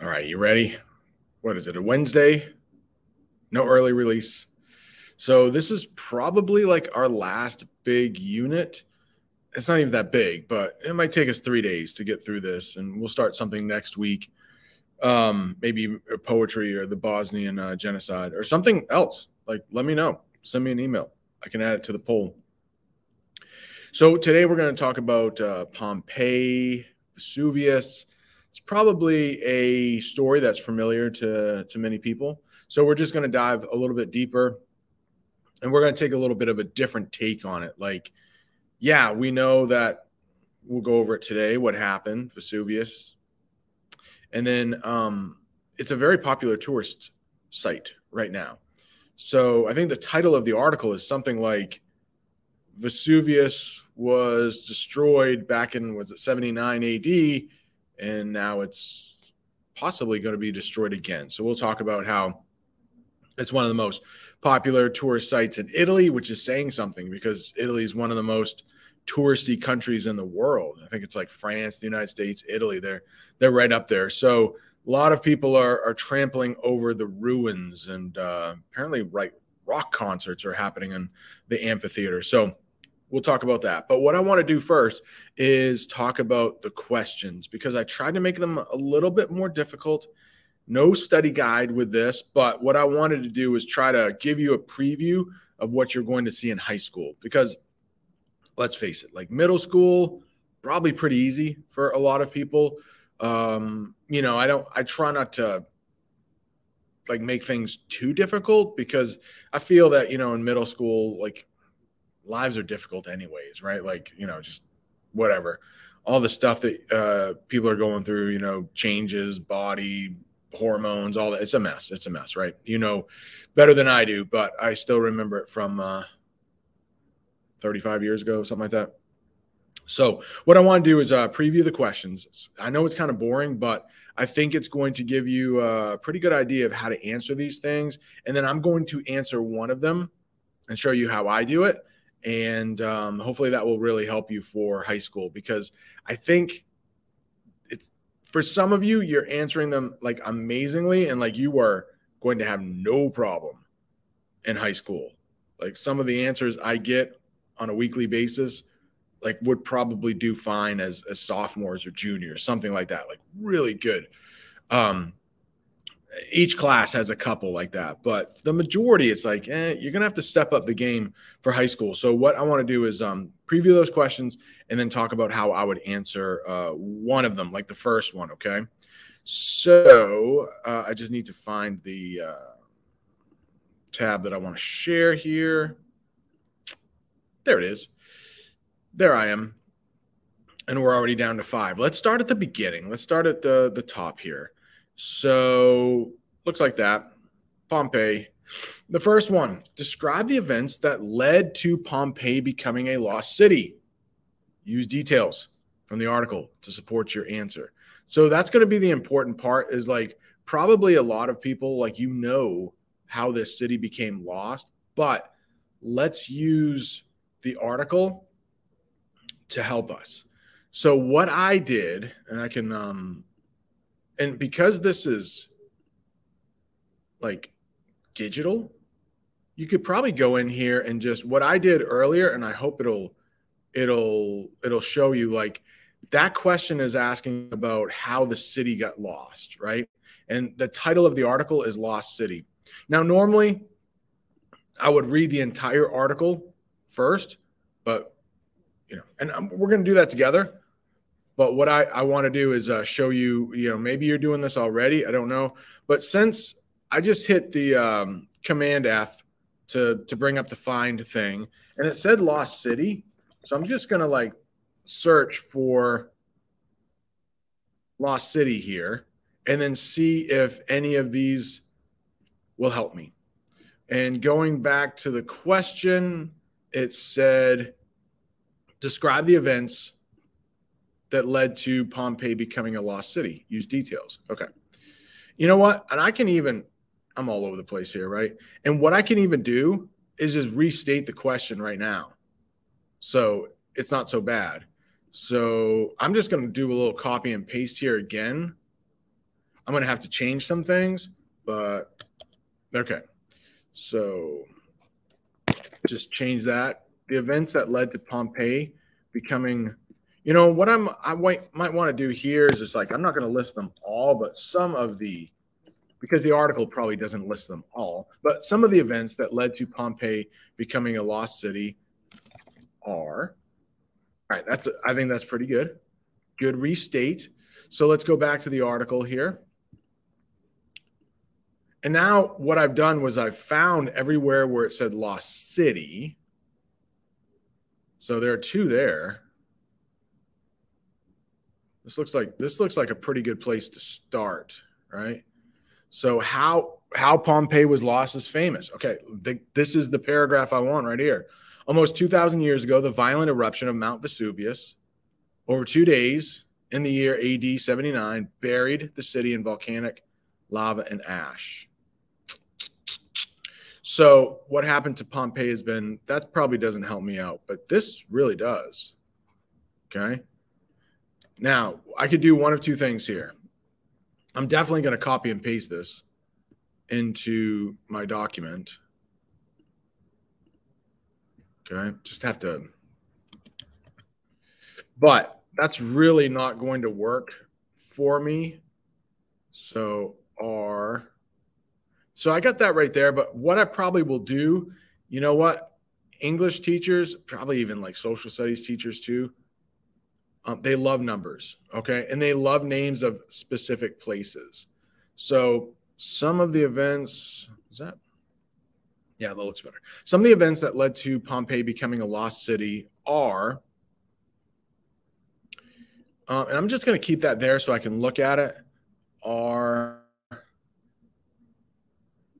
All right, you ready? What is it, a Wednesday? No early release. So this is probably like our last big unit. It's not even that big, but it might take us 3 days to get through this, and we'll start something next week. Maybe poetry or the Bosnian genocide or something else. Like, let me know. Send me an email. I can add it to the poll. So today we're going to talk about Pompeii, Vesuvius. It's probably a story that's familiar to many people. So we're just going to dive a little bit deeper, and we're going to take a little bit of a different take on it. Like, yeah, we know that we'll go over it today, what happened, Vesuvius. And then it's a very popular tourist site right now. So I think the title of the article is something like Vesuvius was destroyed back in, was it 79 AD? And now it's possibly going to be destroyed again. So we'll talk about how it's one of the most popular tourist sites in Italy, which is saying something because Italy is one of the most touristy countries in the world. I think it's like France, the United States, Italy. They're right up there. So a lot of people are trampling over the ruins, and apparently rock concerts are happening in the amphitheater. So we'll talk about that. But what I want to do first is talk about the questions, because I tried to make them a little bit more difficult. No study guide with this, but what I wanted to do is try to give you a preview of what you're going to see in high school, because let's face it, like middle school, probably pretty easy for a lot of people. I try not to like make things too difficult, because I feel that, in middle school, like lives are difficult anyways, right? Like, just whatever, all the stuff that people are going through, changes, body, hormones, all that. It's a mess, right? Better than I do, but I still remember it from 35 years ago, something like that. So what I want to do is preview the questions. I know it's kind of boring, but I think it's going to give you a pretty good idea of how to answer these things. And then I'm going to answer one of them and show you how I do it. And hopefully that will really help you for high school, because I think it's, for some of you, you're answering them like amazingly, and like you are going to have no problem in high school. Like some of the answers I get on a weekly basis, like would probably do fine as sophomores or juniors, something like that, like really good. Each class has a couple like that, but the majority, it's like, you're going to have to step up the game for high school. So what I want to do is preview those questions and then talk about how I would answer one of them, like the first one. Okay. So I just need to find the tab that I want to share here. There it is. There I am. And we're already down to 5. Let's start at the beginning. Let's start at the top here. So looks like that. Pompeii. The first one, describe the events that led to Pompeii becoming a lost city. Use details from the article to support your answer. So that's going to be the important part, is like probably a lot of people, like, how this city became lost, but let's use the article to help us. So what I did, and I can, and because this is like digital, you could probably go in here and just what I did earlier, and I hope it'll show you, like, that question is asking about how the city got lost, right? And the title of the article is Lost City. Now, normally I would read the entire article first, but and we're going to do that together. But what I want to do is show you, maybe you're doing this already, I don't know. But since I just hit the Command F to bring up the find thing, and it said Lost City. So I'm just going to like search for Lost City here and then see if any of these will help me. And going back to the question, it said, describe the events that led to Pompeii becoming a lost city. Use details. Okay. You know what? And I'm all over the place here, right? And what I can even do is just restate the question right now. So it's not so bad. So I'm just going to do a little copy and paste here again. I'm going to have to change some things, but okay. So just change that. The events that led to Pompeii becoming, you know, what I might want to do here is just like, I'm not going to list them all, but some of the, because the article probably doesn't list them all, but some of the events that led to Pompeii becoming a lost city are, all right, I think that's pretty good. Good restate. So let's go back to the article here. And now what I've done was I've found everywhere where it said lost city. So there are 2 there. This looks like a pretty good place to start, right? So how Pompeii was lost is famous. Okay, this is the paragraph I want right here. Almost 2,000 years ago, the violent eruption of Mount Vesuvius over 2 days in the year AD 79 buried the city in volcanic lava and ash. So what happened to Pompeii has been, that probably doesn't help me out, but this really does. Okay. Now, I could do one of 2 things here. I'm definitely going to copy and paste this into my document. Okay. Just have to. But that's really not going to work for me. So I got that right there. But what I probably will do, you know what? English teachers, probably even like social studies teachers too, they love numbers, okay? And they love names of specific places. So some of the events, yeah, that looks better. Some of the events that led to Pompeii becoming a lost city are, and I'm just going to keep that there so I can look at it,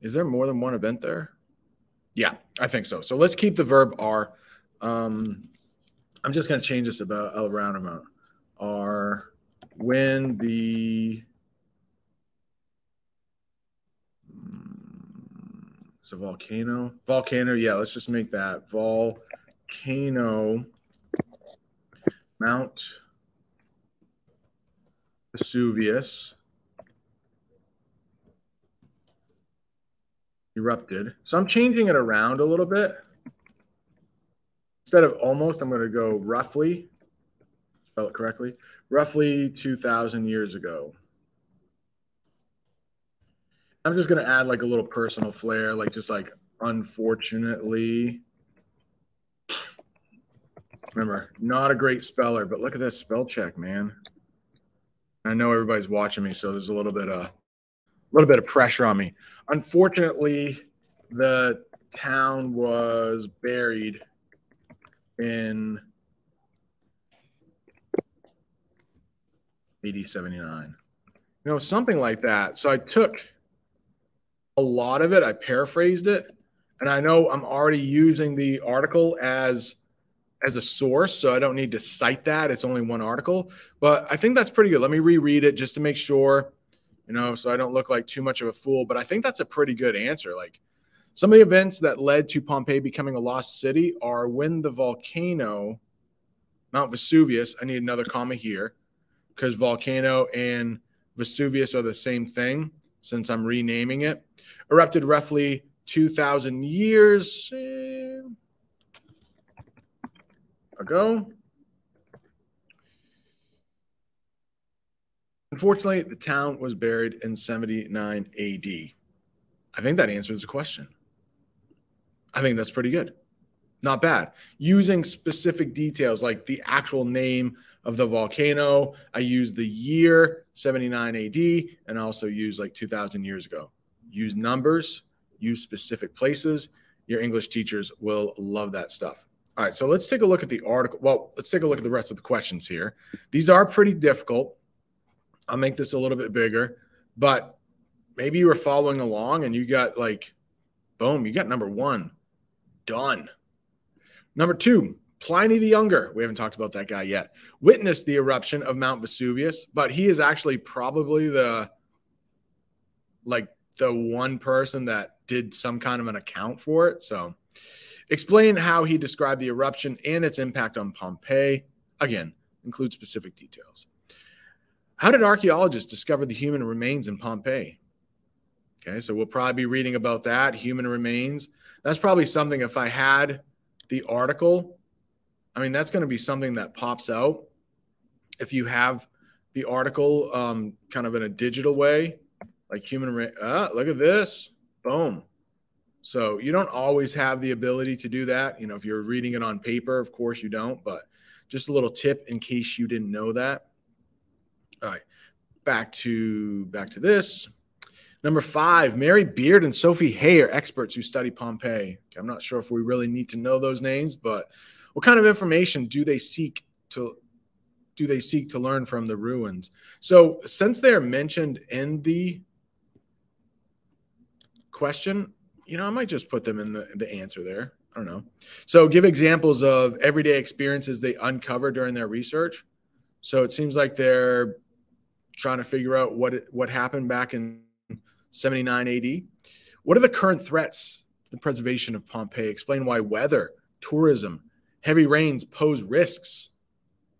is there more than one event there? Yeah, I think so. So let's keep the verb are. I'm just going to change this about a round amount. Are when the it's a volcano. Volcano, yeah, let's just make that volcano Mount Vesuvius erupted. So I'm changing it around a little bit. Instead of almost, I'm going to go roughly, spell it correctly, roughly 2,000 years ago. I'm just going to add like a little personal flair, like just like unfortunately. Remember, not a great speller, but look at that spell check, man. I know everybody's watching me, so there's a little bit of pressure on me. Unfortunately, the town was buried in AD 79. You know, something like that. So I took a lot of it, I paraphrased it, and I know I'm already using the article as a source, so I don't need to cite that. It's only one article, but I think that's pretty good. Let me reread it just to make sure, you know, so I don't look like too much of a fool, but I think that's a pretty good answer. Like, some of the events that led to Pompeii becoming a lost city are when the volcano, Mount Vesuvius, I need another comma here because volcano and Vesuvius are the same thing since I'm renaming it, erupted roughly 2,000 years ago. Unfortunately, the town was buried in 79 AD. I think that answers the question. I think that's pretty good. Not bad. Using specific details like the actual name of the volcano. I used the year 79 AD and also use like 2,000 years ago. Use numbers, use specific places. Your English teachers will love that stuff. All right, so let's take a look at the article. Well, let's take a look at the rest of the questions here. These are pretty difficult. I'll make this a little bit bigger, but maybe you were following along and you got like, boom, you got number 1 done. Number 2, Pliny the Younger, we haven't talked about that guy yet, witnessed the eruption of Mount Vesuvius, but he is actually probably the one person that did some kind of an account for it. So explain how he described the eruption and its impact on Pompeii. Again, include specific details. How did archaeologists discover the human remains in Pompeii? Okay, so we'll probably be reading about that, human remains. That's probably something, if I had the article, I mean, that's going to be something that pops out. If you have the article kind of in a digital way, like look at this, boom. So you don't always have the ability to do that. You know, if you're reading it on paper, of course you don't, but just a little tip in case you didn't know that. All right, back to this. Number 5, Mary Beard and Sophie Hay are experts who study Pompeii. Okay, I'm not sure if we really need to know those names, but what kind of information do they seek to learn from the ruins? So since they're mentioned in the question, you know, I might just put them in the answer there. I don't know. So give examples of everyday experiences they uncover during their research. So it seems like they're trying to figure out what happened back in 79 AD. What are the current threats to the preservation of Pompeii? Explain why weather, tourism, heavy rains pose risks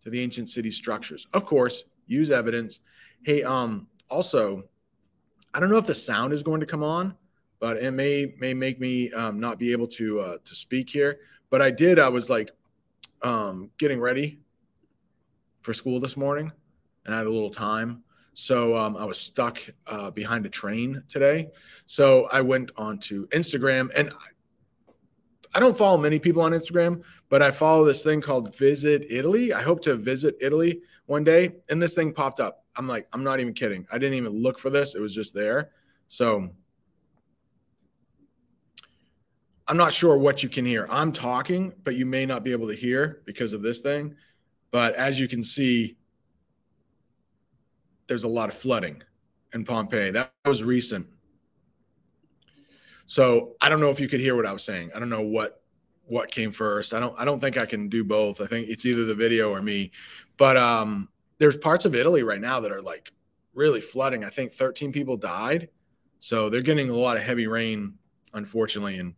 to the ancient city structures. Of course, use evidence. Hey, also, I don't know if the sound is going to come on, but it may make me not be able to speak here. But I was like getting ready for school this morning, and I had a little time. So I was stuck behind a train today. So I went onto Instagram, and I don't follow many people on Instagram, but I follow this thing called Visit Italy. I hope to visit Italy one day. And this thing popped up. I'm like, I'm not even kidding. I didn't even look for this. It was just there. So I'm not sure what you can hear. I'm talking, but you may not be able to hear because of this thing. But as you can see, there's a lot of flooding in Pompeii. That was recent. So I don't know if you could hear what I was saying. I don't know what came first. I don't think I can do both. I think it's either the video or me. But there's parts of Italy right now that are like really flooding. I think 13 people died. So they're getting a lot of heavy rain, unfortunately, and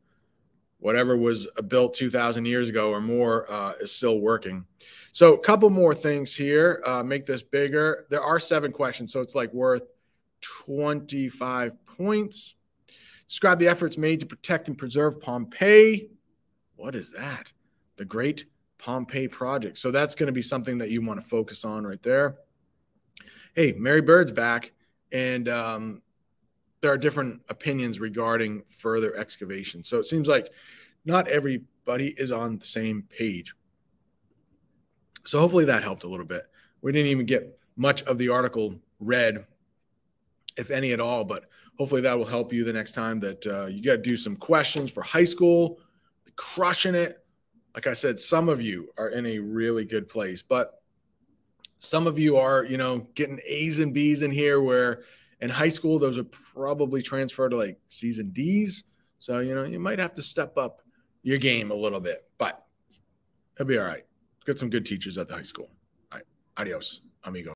whatever was built 2,000 years ago or more is still working. So a couple more things here. Make this bigger. There are 7 questions, so it's like worth 25 points. Describe the efforts made to protect and preserve Pompeii. What is that? The Great Pompeii Project. So that's going to be something that you want to focus on right there. Hey, Mary Bird's back, and there are different opinions regarding further excavation. So it seems like not everybody is on the same page. So hopefully that helped a little bit. We didn't even get much of the article read, if any at all, but hopefully that will help you the next time that you got to do some questions for high school, crushing it. Like I said, some of you are in a really good place, but some of you are, you know, getting A's and B's in here, where in high school, those are probably transferred to like C's and D's. So, you know, you might have to step up your game a little bit, but it'll be all right. Get some good teachers at the high school. All right. Adios, amigo.